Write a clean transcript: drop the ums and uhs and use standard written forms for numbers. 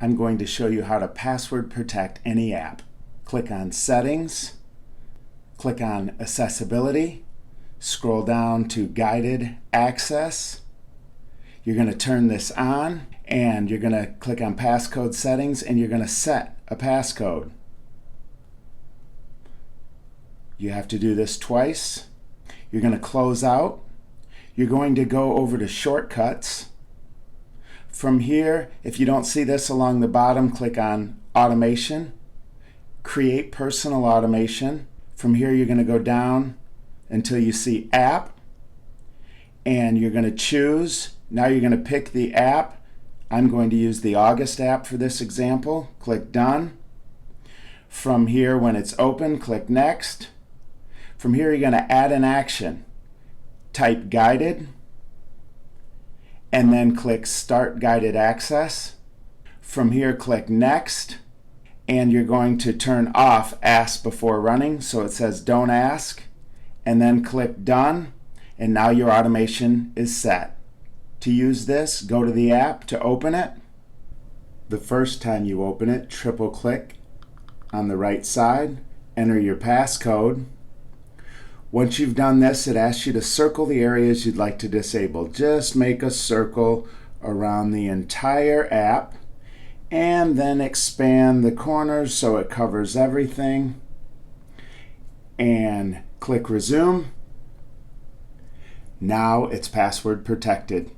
I'm going to show you how to password protect any app. Click on Settings, click on Accessibility, scroll down to Guided Access. You're going to turn this on and you're going to click on Passcode Settings and you're going to set a passcode. You have to do this twice. You're going to close out. You're going to go over to Shortcuts. From here, if you don't see this along the bottom, click on Automation, Create Personal Automation. From here, you're going to go down until you see App, and you're going to choose. Now you're going to pick the app. I'm going to use the August app for this example. Click Done. From here, when it's open, click Next. From here, you're going to add an action. Type Guided, and then click Start Guided Access. From here, click Next, and you're going to turn off Ask Before Running, so it says Don't Ask, and then click Done, and now your automation is set. To use this, go to the app to open it. The first time you open it, triple click on the right side, enter your passcode. Once you've done this, it asks you to circle the areas you'd like to disable. Just make a circle around the entire app and then expand the corners so it covers everything. And click Resume. Now it's password protected.